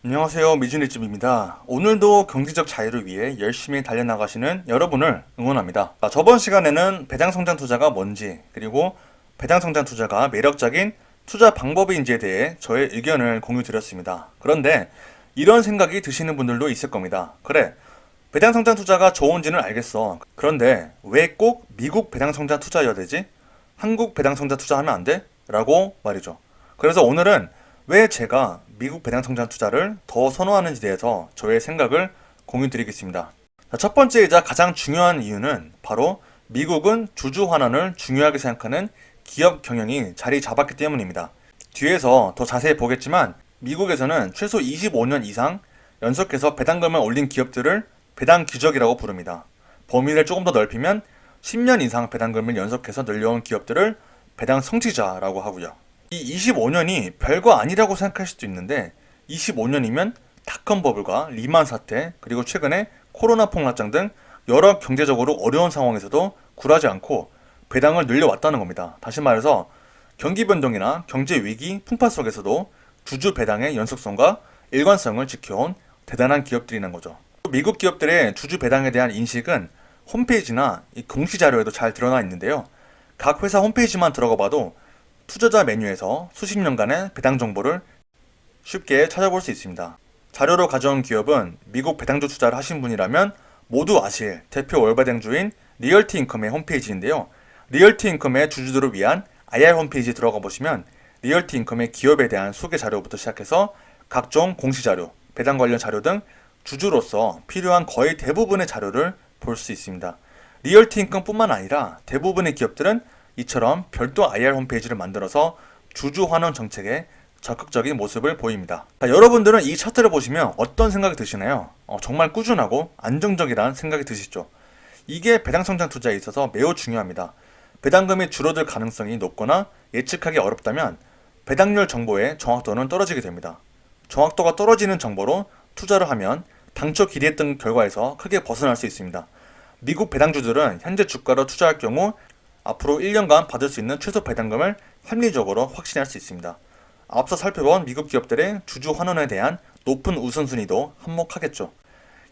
안녕하세요. 미준일집입니다. 오늘도 경제적 자유를 위해 열심히 달려나가시는 여러분을 응원합니다. 저번 시간에는 배당성장 투자가 뭔지, 그리고 배당성장 투자가 매력적인 투자 방법인지에 대해 저의 의견을 공유 드렸습니다. 그런데 이런 생각이 드시는 분들도 있을 겁니다. 그래, 배당성장 투자가 좋은지는 알겠어. 그런데 왜 꼭 미국 배당성장 투자여야 되지? 한국 배당성장 투자하면 안 돼? 라고 말이죠. 그래서 오늘은 왜 제가 미국 배당성장 투자를 더 선호하는지 대해서 저의 생각을 공유 드리겠습니다. 첫 번째이자 가장 중요한 이유는 바로 미국은 주주 환원을 중요하게 생각하는 기업 경영이 자리 잡았기 때문입니다. 뒤에서 더 자세히 보겠지만 미국에서는 최소 25년 이상 연속해서 배당금을 올린 기업들을 배당 귀적이라고 부릅니다. 범위를 조금 더 넓히면 10년 이상 배당금을 연속해서 늘려온 기업들을 배당 성취자라고 하고요. 이 25년이 별거 아니라고 생각할 수도 있는데 25년이면 닷컴 버블과 리만 사태, 그리고 최근에 코로나 폭락장 등 여러 경제적으로 어려운 상황에서도 굴하지 않고 배당을 늘려왔다는 겁니다. 다시 말해서 경기 변동이나 경제 위기 풍파 속에서도 주주 배당의 연속성과 일관성을 지켜온 대단한 기업들이라는 거죠. 미국 기업들의 주주 배당에 대한 인식은 홈페이지나 이 공시 자료에도 잘 드러나 있는데요. 각 회사 홈페이지만 들어가 봐도 투자자 메뉴에서 수십 년간의 배당 정보를 쉽게 찾아볼 수 있습니다. 자료로 가져온 기업은 미국 배당주 투자를 하신 분이라면 모두 아실 대표 월배당주인 리얼티 인컴의 홈페이지인데요. 리얼티 인컴의 주주들을 위한 IR 홈페이지에 들어가 보시면 리얼티 인컴의 기업에 대한 소개 자료부터 시작해서 각종 공시 자료, 배당 관련 자료 등 주주로서 필요한 거의 대부분의 자료를 볼 수 있습니다. 리얼티 인컴뿐만 아니라 대부분의 기업들은 이처럼 별도 IR 홈페이지를 만들어서 주주 환원 정책에 적극적인 모습을 보입니다. 여러분들은 이 차트를 보시면 어떤 생각이 드시나요? 정말 꾸준하고 안정적이라는 생각이 드시죠? 이게 배당성장 투자에 있어서 매우 중요합니다. 배당금이 줄어들 가능성이 높거나 예측하기 어렵다면 배당률 정보의 정확도는 떨어지게 됩니다. 정확도가 떨어지는 정보로 투자를 하면 당초 기대했던 결과에서 크게 벗어날 수 있습니다. 미국 배당주들은 현재 주가로 투자할 경우 앞으로 1년간 받을 수 있는 최소 배당금을 합리적으로 확신할 수 있습니다. 앞서 살펴본 미국 기업들의 주주 환원에 대한 높은 우선순위도 한몫하겠죠.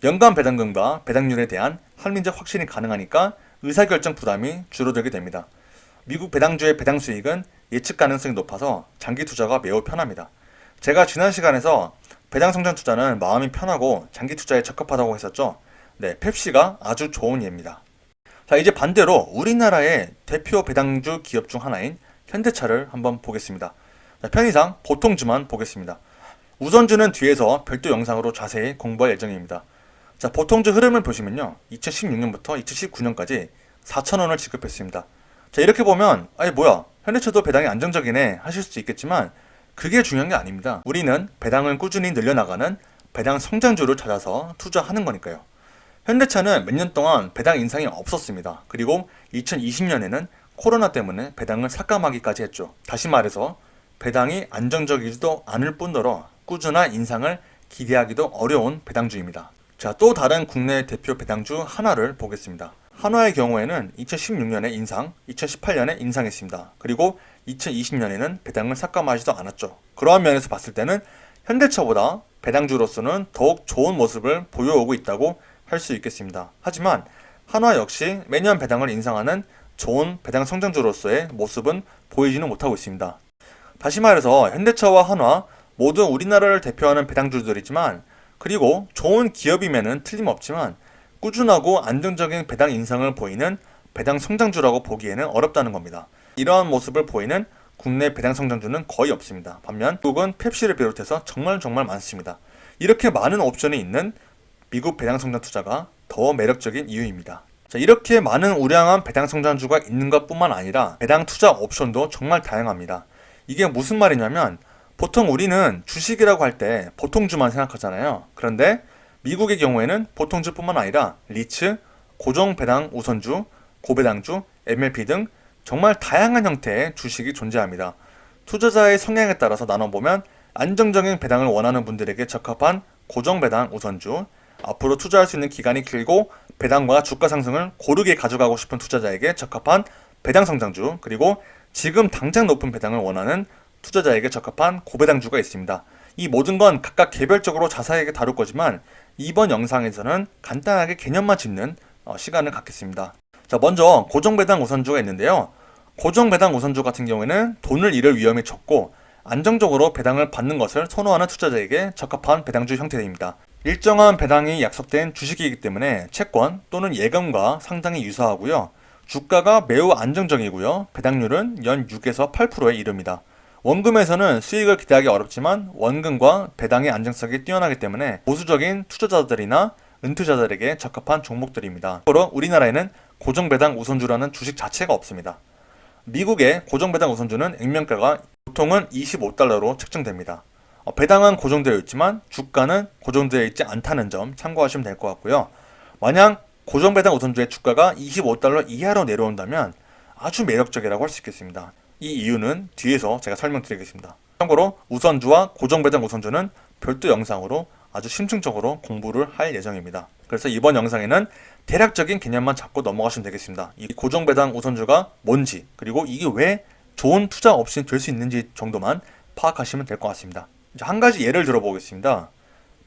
연간 배당금과 배당률에 대한 합리적 확신이 가능하니까 의사결정 부담이 줄어들게 됩니다. 미국 배당주의 배당 수익은 예측 가능성이 높아서 장기 투자가 매우 편합니다. 제가 지난 시간에서 배당 성장 투자는 마음이 편하고 장기 투자에 적합하다고 했었죠. 네, 펩시가 아주 좋은 예입니다. 자, 이제 반대로 우리나라의 대표 배당주 기업 중 하나인 현대차를 한번 보겠습니다. 자, 편의상 보통주만 보겠습니다. 우선주는 뒤에서 별도 영상으로 자세히 공부할 예정입니다. 자, 보통주 흐름을 보시면요. 2016년부터 2019년까지 4,000원을 지급했습니다. 자, 이렇게 보면 아니 뭐야, 현대차도 배당이 안정적이네 하실 수 있겠지만 그게 중요한 게 아닙니다. 우리는 배당을 꾸준히 늘려나가는 배당 성장주를 찾아서 투자하는 거니까요. 현대차는 몇 년 동안 배당 인상이 없었습니다. 그리고 2020년에는 코로나 때문에 배당을 삭감하기까지 했죠. 다시 말해서 배당이 안정적이지도 않을 뿐더러 꾸준한 인상을 기대하기도 어려운 배당주입니다. 자, 또 다른 국내 대표 배당주 한화를 보겠습니다. 한화의 경우에는 2016년에 인상, 2018년에 인상했습니다. 그리고 2020년에는 배당을 삭감하지도 않았죠. 그러한 면에서 봤을 때는 현대차보다 배당주로서는 더욱 좋은 모습을 보여오고 있다고 할 수 있겠습니다. 하지만 한화 역시 매년 배당을 인상하는 좋은 배당 성장주로서의 모습은 보이지는 못하고 있습니다. 다시 말해서 현대차와 한화 모두 우리나라를 대표하는 배당주들이지만 그리고 좋은 기업임에는 틀림없지만 꾸준하고 안정적인 배당 인상을 보이는 배당 성장주라고 보기에는 어렵다는 겁니다. 이러한 모습을 보이는 국내 배당 성장주는 거의 없습니다. 반면 미국은 펩시를 비롯해서 정말 많습니다. 이렇게 많은 옵션이 있는 미국 배당 성장 투자가 더 매력적인 이유입니다. 자, 이렇게 많은 우량한 배당 성장주가 있는 것뿐만 아니라 배당 투자 옵션도 정말 다양합니다. 이게 무슨 말이냐면 보통 우리는 주식이라고 할 때 보통주만 생각하잖아요. 그런데 미국의 경우에는 보통주뿐만 아니라 리츠, 고정 배당 우선주, 고배당주, MLP 등 정말 다양한 형태의 주식이 존재합니다. 투자자의 성향에 따라서 나눠보면 안정적인 배당을 원하는 분들에게 적합한 고정 배당 우선주, 앞으로 투자할 수 있는 기간이 길고 배당과 주가 상승을 고르게 가져가고 싶은 투자자에게 적합한 배당 성장주, 그리고 지금 당장 높은 배당을 원하는 투자자에게 적합한 고배당주가 있습니다. 이 모든 건 각각 개별적으로 자세하게 다룰 거지만 이번 영상에서는 간단하게 개념만 짚는 시간을 갖겠습니다. 자, 먼저 고정배당 우선주가 있는데요. 고정배당 우선주 같은 경우에는 돈을 잃을 위험이 적고 안정적으로 배당을 받는 것을 선호하는 투자자에게 적합한 배당주 형태입니다. 일정한 배당이 약속된 주식이기 때문에 채권 또는 예금과 상당히 유사하고요. 주가가 매우 안정적이고요. 배당률은 연 6에서 8%에 이릅니다. 원금에서는 수익을 기대하기 어렵지만 원금과 배당의 안정성이 뛰어나기 때문에 보수적인 투자자들이나 은퇴자들에게 적합한 종목들입니다. 참고로 우리나라에는 고정배당 우선주라는 주식 자체가 없습니다. 미국의 고정배당 우선주는 액면가가 보통은 25달러로 책정됩니다. 배당은 고정되어 있지만 주가는 고정되어 있지 않다는 점 참고하시면 될 것 같고요. 만약 고정배당 우선주의 주가가 25달러 이하로 내려온다면 아주 매력적이라고 할 수 있겠습니다. 이 이유는 뒤에서 제가 설명드리겠습니다. 참고로 우선주와 고정배당 우선주는 별도 영상으로 아주 심층적으로 공부를 할 예정입니다. 그래서 이번 영상에는 대략적인 개념만 잡고 넘어가시면 되겠습니다. 이 고정배당 우선주가 뭔지, 그리고 이게 왜 좋은 투자 옵션이 될 수 있는지 정도만 파악하시면 될 것 같습니다. 한 가지 예를 들어보겠습니다.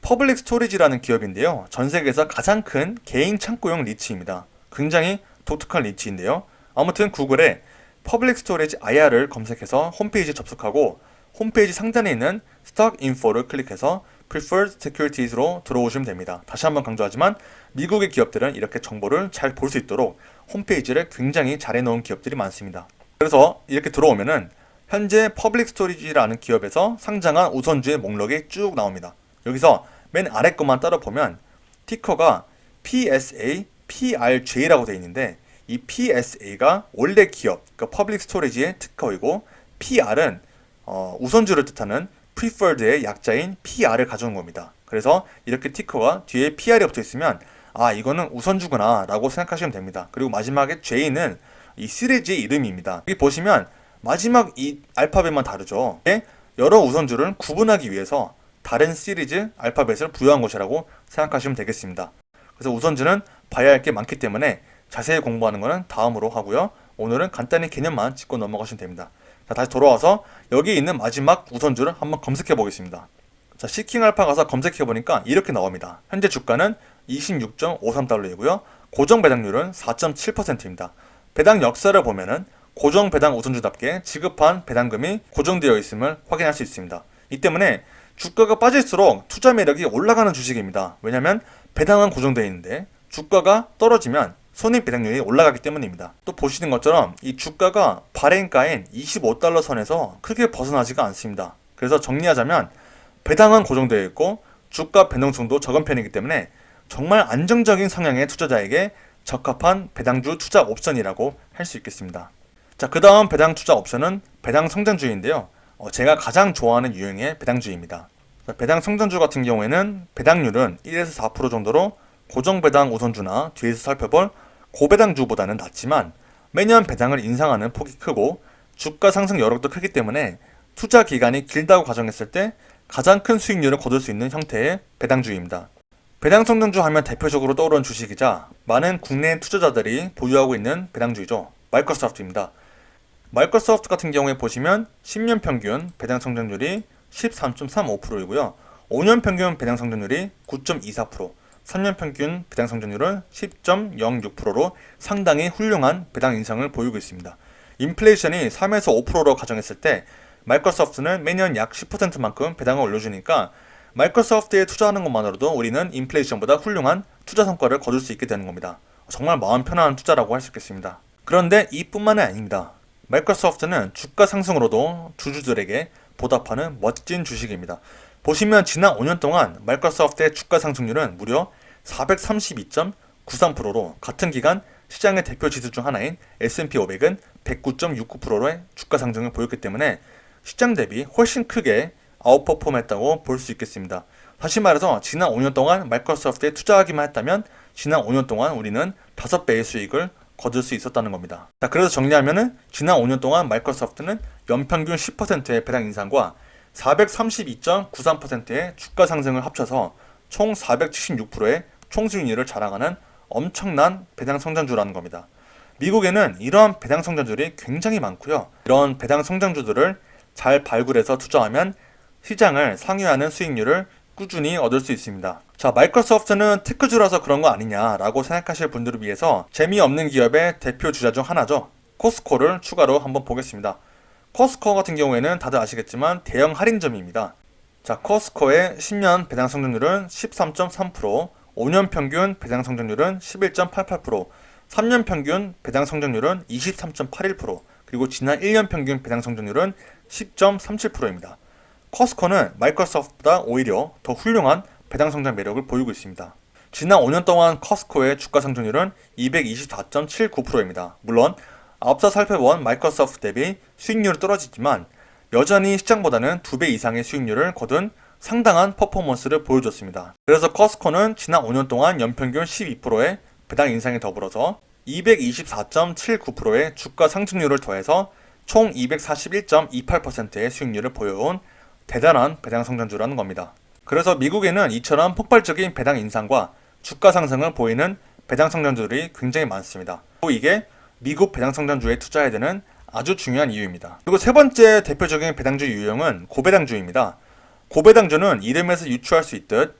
퍼블릭 스토리지라는 기업인데요. 전 세계에서 가장 큰 개인 창고용 리츠입니다. 굉장히 독특한 리츠인데요. 아무튼 구글에 퍼블릭 스토리지 IR을 검색해서 홈페이지에 접속하고 홈페이지 상단에 있는 스톡 인포를 클릭해서 Preferred Securities로 들어오시면 됩니다. 다시 한번 강조하지만 미국의 기업들은 이렇게 정보를 잘 볼 수 있도록 홈페이지를 굉장히 잘 해놓은 기업들이 많습니다. 그래서 이렇게 들어오면은 현재 퍼블릭 스토리지라는 기업에서 상장한 우선주의 목록이 쭉 나옵니다. 여기서 맨 아래 것만 따라 보면 티커가 PSA, PRJ라고 되어 있는데 이 PSA가 원래 기업, 그러니까 퍼블릭 스토리지의 특허이고 PR은 우선주를 뜻하는 Preferred의 약자인 PR을 가져온 겁니다. 그래서 이렇게 티커가 뒤에 PR이 붙어 있으면 아, 이거는 우선주구나 라고 생각하시면 됩니다. 그리고 마지막에 J는 이 시리즈의 이름입니다. 여기 보시면 마지막 이 알파벳만 다르죠. 여러 우선주를 구분하기 위해서 다른 시리즈 알파벳을 부여한 것이라고 생각하시면 되겠습니다. 그래서 우선주는 봐야 할 게 많기 때문에 자세히 공부하는 것은 다음으로 하고요. 오늘은 간단히 개념만 짚고 넘어가시면 됩니다. 자, 다시 돌아와서 여기 있는 마지막 우선주를 한번 검색해 보겠습니다. 자, 시킹알파 가서 검색해 보니까 이렇게 나옵니다. 현재 주가는 26.53달러이고요. 고정 배당률은 4.7%입니다. 배당 역사를 보면은 고정 배당 우선주답게 지급한 배당금이 고정되어 있음을 확인할 수 있습니다. 이 때문에 주가가 빠질수록 투자 매력이 올라가는 주식입니다. 왜냐하면 배당은 고정되어 있는데 주가가 떨어지면 손익 배당률이 올라가기 때문입니다. 또 보시는 것처럼 이 주가가 발행가인 25달러 선에서 크게 벗어나지가 않습니다. 그래서 정리하자면 배당은 고정되어 있고 주가 변동성도 적은 편이기 때문에 정말 안정적인 성향의 투자자에게 적합한 배당주 투자 옵션이라고 할 수 있겠습니다. 자, 그 다음 배당 투자 옵션은 배당 성장주인데요. 제가 가장 좋아하는 유형의 배당주입니다. 자, 배당 성장주 같은 경우에는 배당률은 1에서 4% 정도로 고정 배당 우선주나 뒤에서 살펴볼 고배당주보다는 낮지만 매년 배당을 인상하는 폭이 크고 주가 상승 여력도 크기 때문에 투자 기간이 길다고 가정했을 때 가장 큰 수익률을 거둘 수 있는 형태의 배당주입니다. 배당 성장주 하면 대표적으로 떠오르는 주식이자 많은 국내 투자자들이 보유하고 있는 배당주이죠. 마이크로소프트입니다. 마이크로소프트 같은 경우에 보시면 10년 평균 배당 성장률이 13.35%이고요. 5년 평균 배당 성장률이 9.24%, 3년 평균 배당 성장률은 10.06%로 상당히 훌륭한 배당 인상을 보이고 있습니다. 인플레이션이 3에서 5%로 가정했을 때 마이크로소프트는 매년 약 10%만큼 배당을 올려주니까 마이크로소프트에 투자하는 것만으로도 우리는 인플레이션보다 훌륭한 투자 성과를 거둘 수 있게 되는 겁니다. 정말 마음 편안한 투자라고 할 수 있겠습니다. 그런데 이뿐만이 아닙니다. 마이크로소프트는 주가 상승으로도 주주들에게 보답하는 멋진 주식입니다. 보시면 지난 5년 동안 마이크로소프트의 주가 상승률은 무려 432.93%로 같은 기간 시장의 대표 지수 중 하나인 S&P 500은 109.69%의 주가 상승을 보였기 때문에 시장 대비 훨씬 크게 아웃퍼폼했다고 볼 수 있겠습니다. 다시 말해서 지난 5년 동안 마이크로소프트에 투자하기만 했다면 지난 5년 동안 우리는 5배의 수익을 거둘 수 있었다는 겁니다. 자, 그래서 정리하면은 지난 5년 동안 마이크로소프트는 연평균 10%의 배당 인상과 432.93%의 주가 상승을 합쳐서 총 476%의 총수익률을 자랑하는 엄청난 배당 성장주라는 겁니다. 미국에는 이러한 배당 성장주들이 굉장히 많고요. 이런 배당 성장주들을 잘 발굴해서 투자하면 시장을 상회하는 수익률을 꾸준히 얻을 수 있습니다. 자, 마이크로소프트는 테크주라서 그런 거 아니냐라고 생각하실 분들을 위해서 재미없는 기업의 대표 주자 중 하나죠. 코스코를 추가로 한번 보겠습니다. 코스코 같은 경우에는 다들 아시겠지만 대형 할인점입니다. 자, 코스코의 10년 배당 성장률은 13.3%, 5년 평균 배당 성장률은 11.88%, 3년 평균 배당 성장률은 23.81%, 그리고 지난 1년 평균 배당 성장률은 10.37%입니다. 코스코는 마이크로소프트보다 오히려 더 훌륭한 배당 성장 매력을 보이고 있습니다. 지난 5년 동안 코스코의 주가 성장률은 224.79%입니다. 물론 앞서 살펴본 마이크로소프트 대비 수익률은 떨어지지만 여전히 시장보다는 2배 이상의 수익률을 거둔 상당한 퍼포먼스를 보여줬습니다. 그래서 코스코는 지난 5년 동안 연평균 12%의 배당 인상에 더불어서 224.79%의 주가 상승률을 더해서 총 241.28%의 수익률을 보여온 대단한 배당 성장주라는 겁니다. 그래서 미국에는 이처럼 폭발적인 배당 인상과 주가 상승을 보이는 배당 성장주들이 굉장히 많습니다. 또 이게 미국 배당 성장주에 투자해야 되는 아주 중요한 이유입니다. 그리고 세 번째 대표적인 배당주 유형은 고배당주입니다. 고배당주는 이름에서 유추할 수 있듯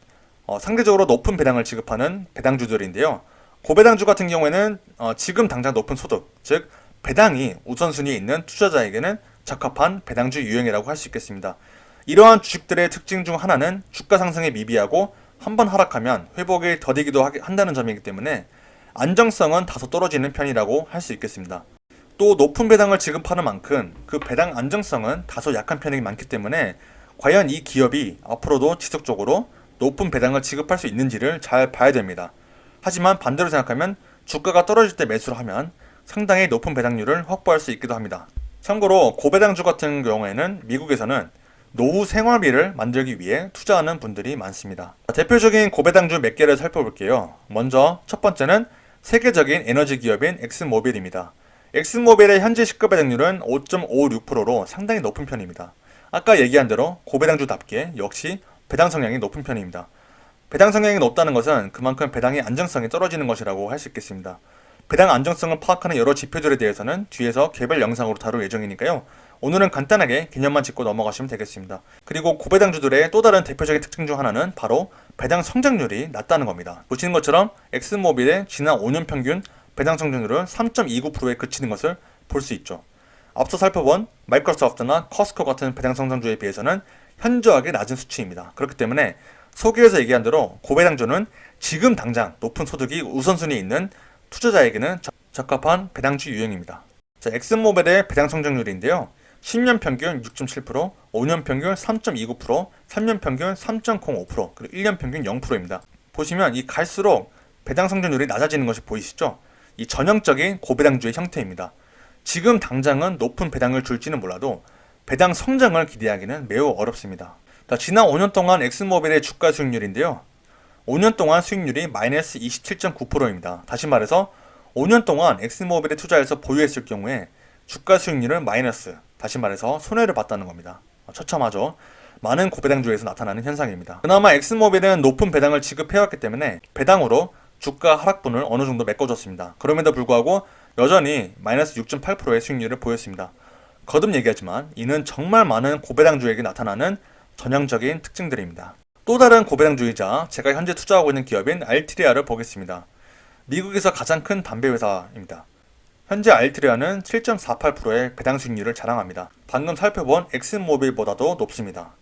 상대적으로 높은 배당을 지급하는 배당주들인데요. 고배당주 같은 경우에는 지금 당장 높은 소득, 즉 배당이 우선순위에 있는 투자자에게는 적합한 배당주 유형이라고 할 수 있겠습니다. 이러한 주식들의 특징 중 하나는 주가 상승에 미비하고 한번 하락하면 회복이 더디기도 한다는 점이기 때문에 안정성은 다소 떨어지는 편이라고 할 수 있겠습니다. 또 높은 배당을 지급하는 만큼 그 배당 안정성은 다소 약한 편이 많기 때문에 과연 이 기업이 앞으로도 지속적으로 높은 배당을 지급할 수 있는지를 잘 봐야 됩니다. 하지만 반대로 생각하면 주가가 떨어질 때 매수를 하면 상당히 높은 배당률을 확보할 수 있기도 합니다. 참고로 고배당주 같은 경우에는 미국에서는 노후 생활비를 만들기 위해 투자하는 분들이 많습니다. 대표적인 고배당주 몇 개를 살펴볼게요. 먼저 첫 번째는 세계적인 에너지 기업인 엑슨모빌입니다. 엑슨모빌의 현재 시가 배당률은 5.56%로 상당히 높은 편입니다. 아까 얘기한 대로 고배당주답게 역시 배당 성향이 높은 편입니다. 배당 성향이 높다는 것은 그만큼 배당의 안정성이 떨어지는 것이라고 할 수 있겠습니다. 배당 안정성을 파악하는 여러 지표들에 대해서는 뒤에서 개별 영상으로 다룰 예정이니까요. 오늘은 간단하게 개념만 짚고 넘어가시면 되겠습니다. 그리고 고배당주들의 또 다른 대표적인 특징 중 하나는 바로 배당 성장률이 낮다는 겁니다. 보시는 것처럼 엑슨모빌의 지난 5년 평균 배당 성장률은 3.29%에 그치는 것을 볼 수 있죠. 앞서 살펴본 마이크로소프트나 코스코 같은 배당 성장주에 비해서는 현저하게 낮은 수치입니다. 그렇기 때문에 소개에서 얘기한 대로 고배당주는 지금 당장 높은 소득이 우선순위에 있는 투자자에게는 적합한 배당주 유형입니다. 자, 엑슨모빌의 배당 성장률인데요. 10년 평균 6.7%, 5년 평균 3.29%, 3년 평균 3.05%, 그리고 1년 평균 0%입니다. 보시면 이 갈수록 배당 성장률이 낮아지는 것이 보이시죠? 이 전형적인 고배당주의 형태입니다. 지금 당장은 높은 배당을 줄지는 몰라도 배당 성장을 기대하기는 매우 어렵습니다. 자, 지난 5년 동안 엑슨모빌의 주가 수익률인데요. 5년 동안 수익률이 마이너스 27.9%입니다. 다시 말해서 5년 동안 엑슨모빌에 투자해서 보유했을 경우에 주가 수익률은 마이너스, 다시 말해서 손해를 봤다는 겁니다. 처참하죠. 많은 고배당주에서 나타나는 현상입니다. 그나마 엑슨모빌은 높은 배당을 지급해왔기 때문에 배당으로 주가 하락분을 어느 정도 메꿔줬습니다. 그럼에도 불구하고 여전히 마이너스 6.8%의 수익률을 보였습니다. 거듭 얘기하지만 이는 정말 많은 고배당주에게 나타나는 전형적인 특징들입니다. 또 다른 고배당주이자 제가 현재 투자하고 있는 기업인 알트리아를 보겠습니다. 미국에서 가장 큰 담배 회사입니다. 현재 알트리아는 7.48%의 배당 수익률을 자랑합니다. 방금 살펴본 엑슨모빌보다도 높습니다.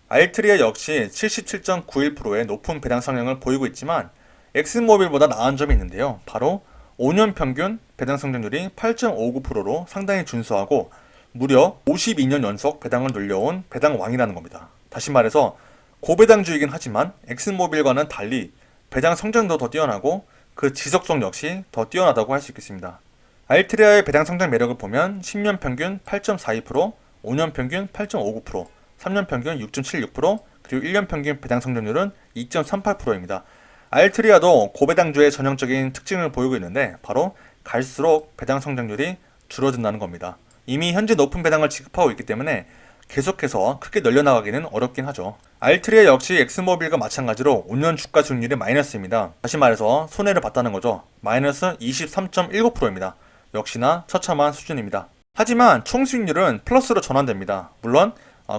알트리아 역시 77.91%의 높은 배당 성향을 보이고 있지만 엑슨모빌보다 나은 점이 있는데요. 바로 5년 평균 배당 성장률이 8.59%로 상당히 준수하고 무려 52년 연속 배당을 늘려온 배당왕이라는 겁니다. 다시 말해서 고배당주이긴 하지만 엑슨모빌과는 달리 배당 성장도 더 뛰어나고 그 지속성 역시 더 뛰어나다고 할 수 있겠습니다. 알트리아의 배당 성장 매력을 보면 10년 평균 8.42%, 5년 평균 8.59%, 3년 평균 6.76%, 그리고 1년 평균 배당 성장률은 2.38%입니다. 알트리아도 고배당주의 전형적인 특징을 보이고 있는데 바로 갈수록 배당 성장률이 줄어든다는 겁니다. 이미 현재 높은 배당을 지급하고 있기 때문에 계속해서 크게 늘려나가기는 어렵긴 하죠. 알트리아 역시 엑슨모빌과 마찬가지로 5년 주가 수익률이 마이너스입니다. 다시 말해서 손해를 봤다는 거죠. 마이너스 23.19%입니다. 역시나 처참한 수준입니다. 하지만 총 수익률은 플러스로 전환됩니다. 물론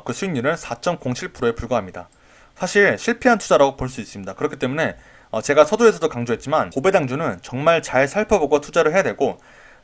그 수익률은 4.07%에 불과합니다. 사실 실패한 투자라고 볼 수 있습니다. 그렇기 때문에 제가 서두에서도 강조했지만 고배당주는 정말 잘 살펴보고 투자를 해야 되고,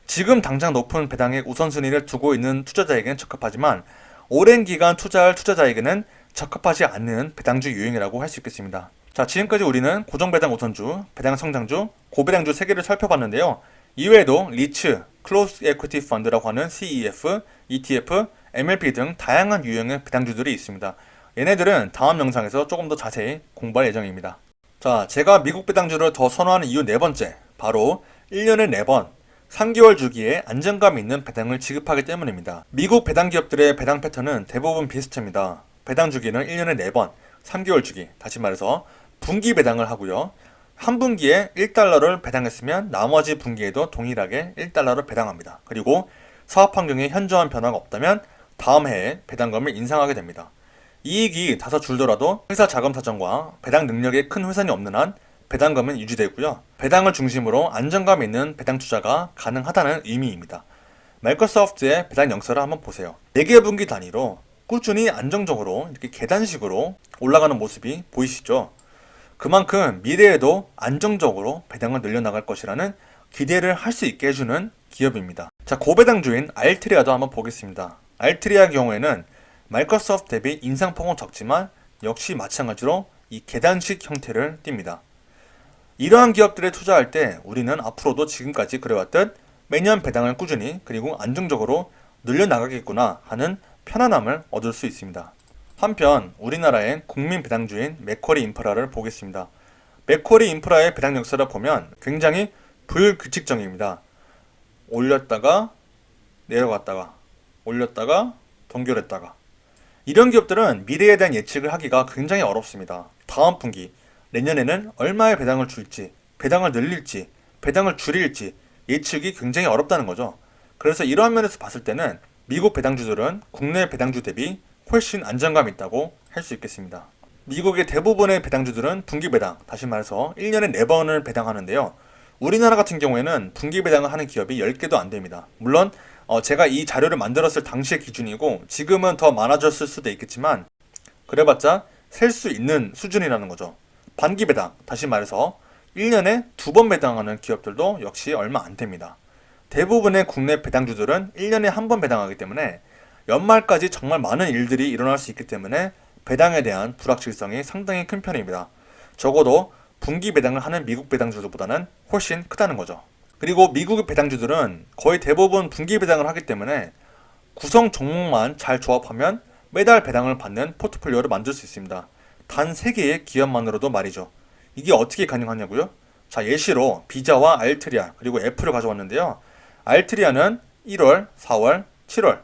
지금 당장 높은 배당액 우선순위를 두고 있는 투자자에게는 적합하지만 오랜 기간 투자할 투자자에게는 적합하지 않는 배당주 유형이라고 할 수 있겠습니다. 자, 지금까지 우리는 고정배당 우선주, 배당 성장주, 고배당주 3개를 살펴봤는데요. 이외에도 리츠, 클로스 에퀴티 펀드라고 하는 CEF, ETF, MLP 등 다양한 유형의 배당주들이 있습니다. 얘네들은 다음 영상에서 조금 더 자세히 공부할 예정입니다. 자, 제가 미국 배당주를 더 선호하는 이유 네 번째, 바로 1년에 4번, 3개월 주기에 안정감 있는 배당을 지급하기 때문입니다. 미국 배당 기업들의 배당 패턴은 대부분 비슷합니다. 배당 주기는 1년에 4번, 3개월 주기, 다시 말해서 분기 배당을 하고요. 한 분기에 1달러를 배당했으면 나머지 분기에도 동일하게 1달러를 배당합니다. 그리고 사업 환경에 현저한 변화가 없다면 다음 해에 배당금을 인상하게 됩니다. 이익이 다소 줄더라도 회사 자금 사정과 배당 능력에 큰 훼손이 없는 한 배당금은 유지되고요. 배당을 중심으로 안정감 있는 배당 투자가 가능하다는 의미입니다. 마이크로소프트의 배당 영서를 한번 보세요. 4개 분기 단위로 꾸준히 안정적으로 이렇게 계단식으로 올라가는 모습이 보이시죠? 그만큼 미래에도 안정적으로 배당을 늘려나갈 것이라는 기대를 할 수 있게 해주는 기업입니다. 자, 고배당주인 알트리아도 한번 보겠습니다. 알트리아 경우에는 마이크로소프트 대비 인상폭은 적지만 역시 마찬가지로 이 계단식 형태를 띱니다. 이러한 기업들에 투자할 때 우리는 앞으로도 지금까지 그래왔듯 매년 배당을 꾸준히 그리고 안정적으로 늘려나가겠구나 하는 편안함을 얻을 수 있습니다. 한편 우리나라의 국민 배당주인 맥쿼리 인프라를 보겠습니다. 맥쿼리 인프라의 배당 역사를 보면 굉장히 불규칙적입니다. 올렸다가 내려갔다가 올렸다가 동결했다가, 이런 기업들은 미래에 대한 예측을 하기가 굉장히 어렵습니다. 다음 분기, 내년에는 얼마의 배당을 줄지, 배당을 늘릴지, 배당을 줄일지 예측이 굉장히 어렵다는 거죠. 그래서 이러한 면에서 봤을 때는 미국 배당주들은 국내 배당주 대비 훨씬 안정감 있다고 할 수 있겠습니다. 미국의 대부분의 배당주들은 분기 배당, 다시 말해서 1년에 4번을 배당하는데요. 우리나라 같은 경우에는 분기 배당을 하는 기업이 10개도 안 됩니다. 물론 제가 이 자료를 만들었을 당시의 기준이고 지금은 더 많아졌을 수도 있겠지만 그래봤자 셀 수 있는 수준이라는 거죠. 반기 배당, 다시 말해서 1년에 2번 배당하는 기업들도 역시 얼마 안 됩니다. 대부분의 국내 배당주들은 1년에 1번 배당하기 때문에 연말까지 정말 많은 일들이 일어날 수 있기 때문에 배당에 대한 불확실성이 상당히 큰 편입니다. 적어도 분기 배당을 하는 미국 배당주들보다는 훨씬 크다는 거죠. 그리고 미국의 배당주들은 거의 대부분 분기 배당을 하기 때문에 구성 종목만 잘 조합하면 매달 배당을 받는 포트폴리오를 만들 수 있습니다. 단 3개의 기업만으로도 말이죠. 이게 어떻게 가능하냐고요? 자, 예시로 비자와 알트리아 그리고 애플을 가져왔는데요. 알트리아는 1월, 4월, 7월,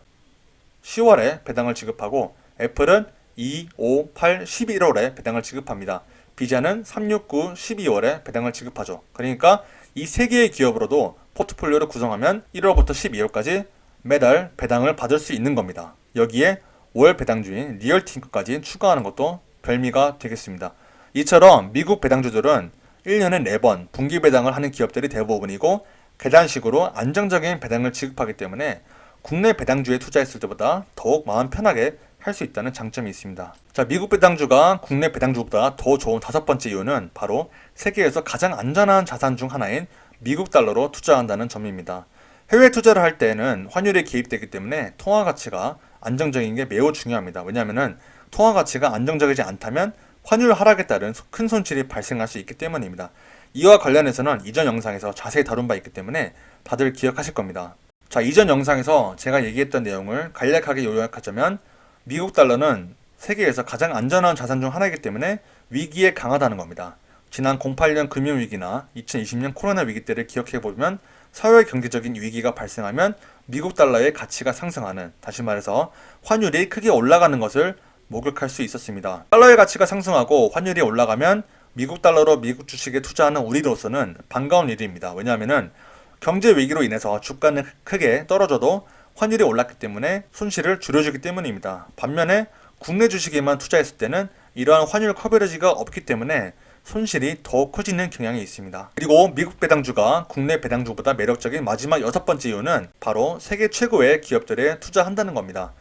10월에 배당을 지급하고 애플은 2, 5, 8, 11월에 배당을 지급합니다. 비자는 3, 6, 9, 12월에 배당을 지급하죠. 그러니까 이 3개의 기업으로도 포트폴리오를 구성하면 1월부터 12월까지 매달 배당을 받을 수 있는 겁니다. 여기에 월 배당주인 리얼팅크까지 추가하는 것도 별미가 되겠습니다. 이처럼 미국 배당주들은 1년에 4번 분기 배당을 하는 기업들이 대부분이고 계단식으로 안정적인 배당을 지급하기 때문에 국내 배당주에 투자했을 때보다 더욱 마음 편하게 할 수 있다는 장점이 있습니다. 자, 미국 배당주가 국내 배당주보다 더 좋은 5번째 이유는 바로 세계에서 가장 안전한 자산 중 하나인 미국 달러로 투자한다는 점입니다. 해외 투자를 할 때에는 환율이 개입되기 때문에 통화 가치가 안정적인 게 매우 중요합니다. 왜냐하면 통화 가치가 안정적이지 않다면 환율 하락에 따른 큰 손실이 발생할 수 있기 때문입니다. 이와 관련해서는 이전 영상에서 자세히 다룬 바 있기 때문에 다들 기억하실 겁니다. 자, 이전 영상에서 제가 얘기했던 내용을 간략하게 요약하자면 미국 달러는 세계에서 가장 안전한 자산 중 하나이기 때문에 위기에 강하다는 겁니다. 지난 08년 금융위기나 2020년 코로나 위기 때를 기억해보면 사회 경제적인 위기가 발생하면 미국 달러의 가치가 상승하는, 다시 말해서 환율이 크게 올라가는 것을 목격할 수 있었습니다. 달러의 가치가 상승하고 환율이 올라가면 미국 달러로 미국 주식에 투자하는 우리로서는 반가운 일입니다. 왜냐하면 경제 위기로 인해서 주가는 크게 떨어져도 환율이 올랐기 때문에 손실을 줄여주기 때문입니다. 반면에 국내 주식에만 투자했을 때는 이러한 환율 커버리지가 없기 때문에 손실이 더 커지는 경향이 있습니다. 그리고 미국 배당주가 국내 배당주보다 매력적인 마지막 6번째 이유는 바로 세계 최고의 기업들에 투자한다는 겁니다.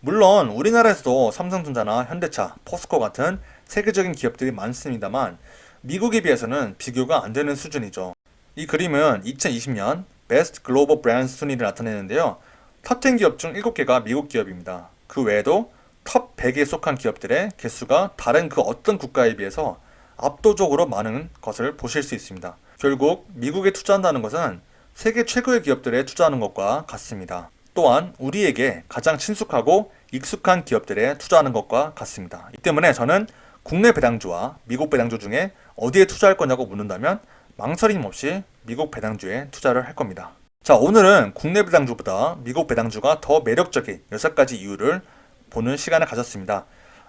물론 우리나라에서도 삼성전자나 현대차, 포스코 같은 세계적인 기업들이 많습니다만 미국에 비해서는 비교가 안 되는 수준이죠. 이 그림은 2020년 베스트 글로벌 브랜드 순위를 나타내는데요. 탑10 기업 중 7개가 미국 기업입니다. 그 외에도 톱 100에 속한 기업들의 개수가 다른 그 어떤 국가에 비해서 압도적으로 많은 것을 보실 수 있습니다. 결국 미국에 투자한다는 것은 세계 최고의 기업들에 투자하는 것과 같습니다. 또한 우리에게 가장 친숙하고 익숙한 기업들에 투자하는 것과 같습니다. 이 때문에 저는 국내 배당주와 미국 배당주 중에 어디에 투자할 거냐고 묻는다면 망설임 없이 미국 배당주에 투자를 할 겁니다. 자, 오늘은 국내 배당주보다 미국 배당주가 더 매력적인 6가지 이유를 보는 시간을 가졌습니다.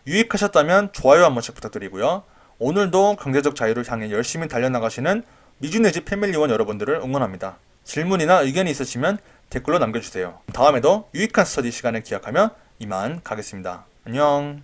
유익하셨다면 좋아요 한 번씩 부탁드리고요. 오늘도 경제적 자유를 향해 열심히 달려나가시는 미주내지 패밀리원 여러분들을 응원합니다. 질문이나 의견이 있으시면 댓글로 남겨주세요. 다음에도 유익한 스터디 시간을 기약하며 이만 가겠습니다. 안녕.